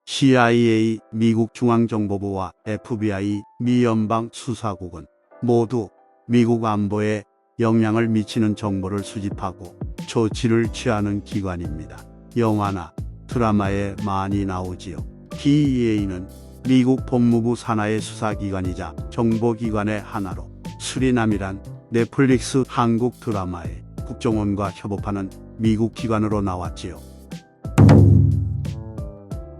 CIA 미국 중앙정보부와 FBI 미 연방수사국은 모두 미국 안보에 영향을 미치는 정보를 수집하고 조치를 취하는 기관입니다. 영화나 드라마에 많이 나오지요. DEA는 미국 법무부 산하의 수사기관이자 정보기관의 하나로 수리남이란 넷플릭스 한국 드라마에 국정원과 협업하는 미국 기관으로 나왔지요.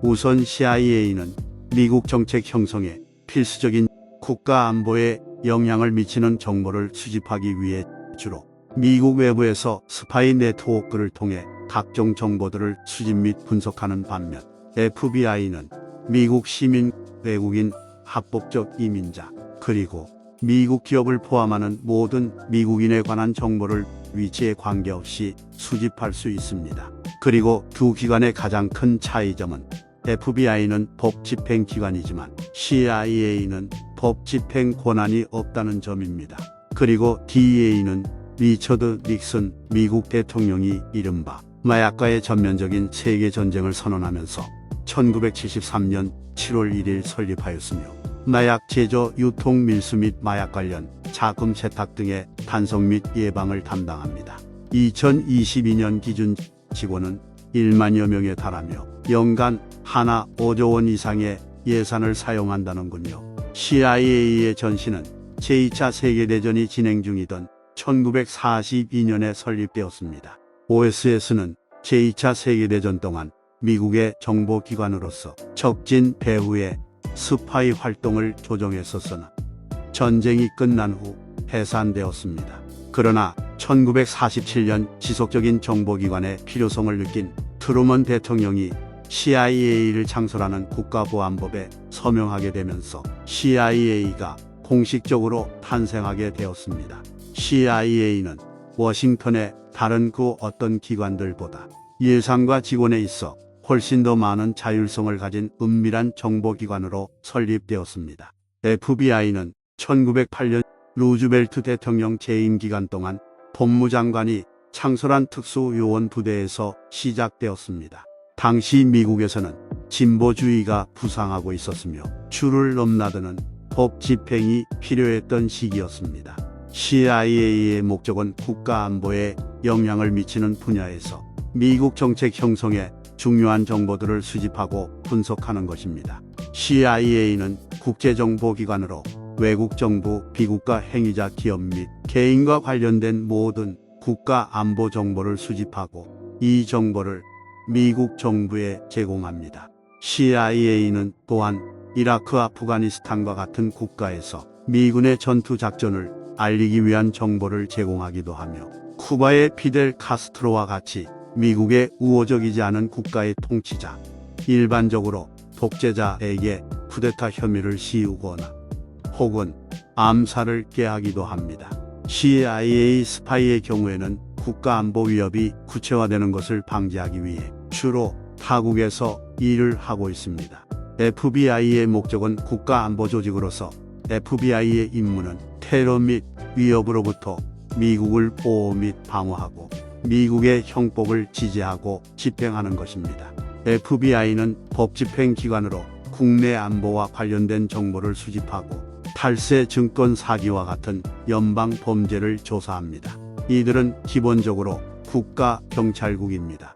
우선 CIA는 미국 정책 형성에 필수적인 국가 안보에 영향을 미치는 정보를 수집하기 위해 주로 미국 외부에서 스파이 네트워크를 통해 각종 정보들을 수집 및 분석하는 반면 FBI는 미국 시민, 외국인, 합법적 이민자, 그리고 미국 기업을 포함하는 모든 미국인에 관한 정보를 위치에 관계없이 수집할 수 있습니다. 그리고 두 기관의 가장 큰 차이점은 FBI는 법 집행 기관이지만 CIA는 법 집행 권한이 없다는 점입니다. 그리고 DEA는 리처드 닉슨 미국 대통령이 이른바 마약과의 전면적인 세계 전쟁을 선언하면서 1973년 7월 1일 설립하였으며 마약 제조, 유통, 밀수 및 마약 관련 자금 세탁 등의 단속 및 예방을 담당합니다. 2022년 기준 직원은 1만여 명에 달하며 연간 하나 5조 원 이상의 예산을 사용한다는군요. CIA의 전신은 제2차 세계대전이 진행 중이던 1942년에 설립되었습니다. OSS는 제2차 세계대전 동안 미국의 정보기관으로서 적진 배후의 스파이 활동을 조정했었으나 전쟁이 끝난 후 해산되었습니다. 그러나 1947년 지속적인 정보기관의 필요성을 느낀 트루먼 대통령이 CIA를 창설하는 국가보안법에 서명하게 되면서 CIA가 공식적으로 탄생하게 되었습니다. CIA는 워싱턴의 다른 그 어떤 기관들보다 예산과 직원에 있어 훨씬 더 많은 자율성을 가진 은밀한 정보기관으로 설립되었습니다. FBI는 1908년 루즈벨트 대통령 재임 기간 동안 법무장관이 창설한 특수요원 부대에서 시작되었습니다. 당시 미국에서는 진보주의가 부상하고 있었으며 줄을 넘나드는 법 집행이 필요했던 시기였습니다. CIA의 목적은 국가 안보에 영향을 미치는 분야에서 미국 정책 형성에 중요한 정보들을 수집하고 분석하는 것입니다. CIA는 국제정보기관으로 외국 정부, 비국가 행위자 기업 및 개인과 관련된 모든 국가 안보 정보를 수집하고 이 정보를 미국 정부에 제공합니다. CIA는 또한 이라크, 아프가니스탄과 같은 국가에서 미군의 전투 작전을 알리기 위한 정보를 제공하기도 하며 쿠바의 피델 카스트로와 같이 미국의 우호적이지 않은 국가의 통치자, 일반적으로 독재자에게 쿠데타 혐의를 씌우거나 혹은 암살을 깨하기도 합니다. CIA 스파이의 경우에는 국가안보 위협이 구체화되는 것을 방지하기 위해 주로 타국에서 일을 하고 있습니다. FBI의 목적은 국가안보 조직으로서 FBI의 임무는 테러 및 위협으로부터 미국을 보호 및 방어하고 미국의 형법을 지지하고 집행하는 것입니다. FBI는 법집행기관으로 국내 안보와 관련된 정보를 수집하고 탈세 증권 사기와 같은 연방 범죄를 조사합니다. 이들은 기본적으로 국가경찰국입니다.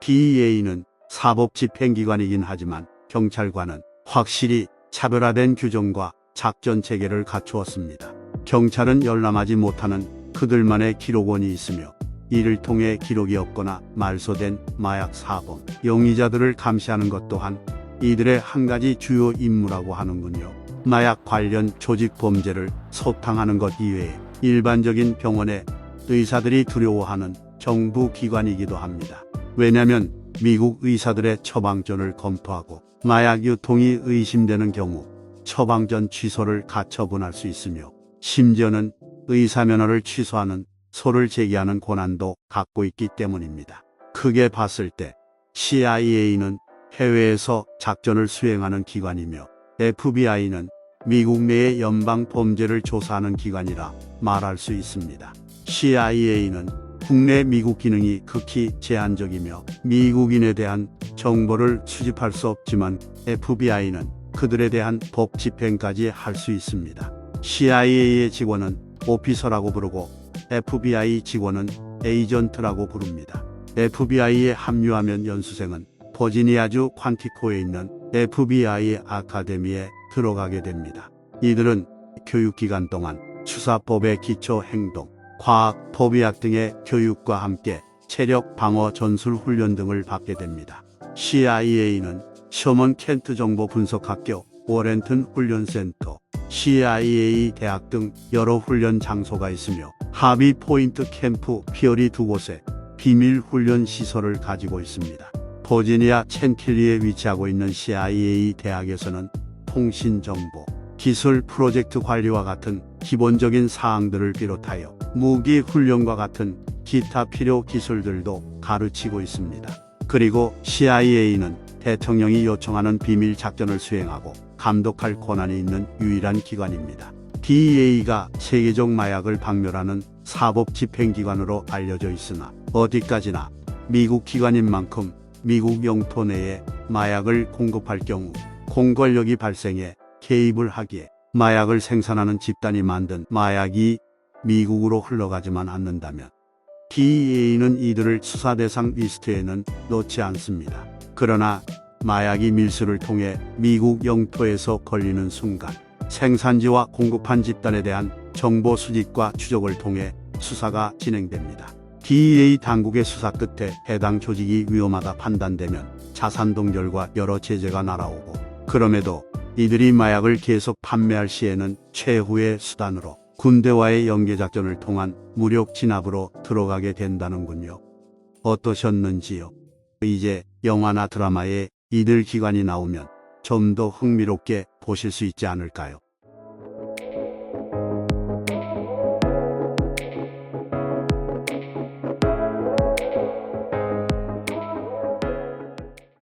DEA는 사법집행기관이긴 하지만 경찰과는 확실히 차별화된 규정과 작전 체계를 갖추었습니다. 경찰은 열람하지 못하는 그들만의 기록원이 있으며 이를 통해 기록이 없거나 말소된 마약 사범, 용의자들을 감시하는 것 또한 이들의 한 가지 주요 임무라고 하는군요. 마약 관련 조직 범죄를 소탕하는 것 이외에 일반적인 병원에 의사들이 두려워하는 정부 기관이기도 합니다. 왜냐하면 미국 의사들의 처방전을 검토하고 마약 유통이 의심되는 경우 처방전 취소를 가처분할 수 있으며 심지어는 의사 면허를 취소하는 소를 제기하는 권한도 갖고 있기 때문입니다. 크게 봤을 때 CIA는 해외에서 작전을 수행하는 기관이며 FBI는 미국 내의 연방 범죄를 조사하는 기관이라 말할 수 있습니다. CIA는 국내 미국 기능이 극히 제한적이며 미국인에 대한 정보를 수집할 수 없지만 FBI는 그들에 대한 법 집행까지 할 수 있습니다. CIA의 직원은 오피서라고 부르고 FBI 직원은 에이전트라고 부릅니다. FBI에 합류하면 연수생은 버지니아주 퀀티코에 있는 FBI 아카데미에 들어가게 됩니다. 이들은 교육기간 동안 수사법의 기초 행동, 과학, 법의학 등의 교육과 함께 체력 방어 전술 훈련 등을 받게 됩니다. CIA는 셔먼 켄트 정보 분석학교, 워렌튼 훈련센터, CIA 대학 등 여러 훈련 장소가 있으며 하비 포인트 캠프, 피어리 두 곳에 비밀 훈련 시설을 가지고 있습니다. 버지니아 챈킬리에 위치하고 있는 CIA 대학에서는 통신정보, 기술 프로젝트 관리와 같은 기본적인 사항들을 비롯하여 무기 훈련과 같은 기타 필요 기술들도 가르치고 있습니다. 그리고 CIA는 대통령이 요청하는 비밀 작전을 수행하고 감독할 권한이 있는 유일한 기관입니다. DEA가 세계적 마약을 박멸하는 사법 집행기관으로 알려져 있으나 어디까지나 미국 기관인 만큼 미국 영토 내에 마약을 공급할 경우 공권력이 발생해 개입을 하기에 마약을 생산하는 집단이 만든 마약이 미국으로 흘러가지만 않는다면 DEA는 이들을 수사 대상 리스트에는 넣지 않습니다. 그러나 마약이 밀수를 통해 미국 영토에서 걸리는 순간 생산지와 공급한 집단에 대한 정보 수집과 추적을 통해 수사가 진행됩니다. DEA 당국의 수사 끝에 해당 조직이 위험하다 판단되면 자산 동결과 여러 제재가 날아오고, 그럼에도 이들이 마약을 계속 판매할 시에는 최후의 수단으로 군대와의 연계작전을 통한 무력 진압으로 들어가게 된다는군요. 어떠셨는지요? 이제 영화나 드라마에 이들 기관이 나오면 좀 더 흥미롭게 보실 수 있지 않을까요?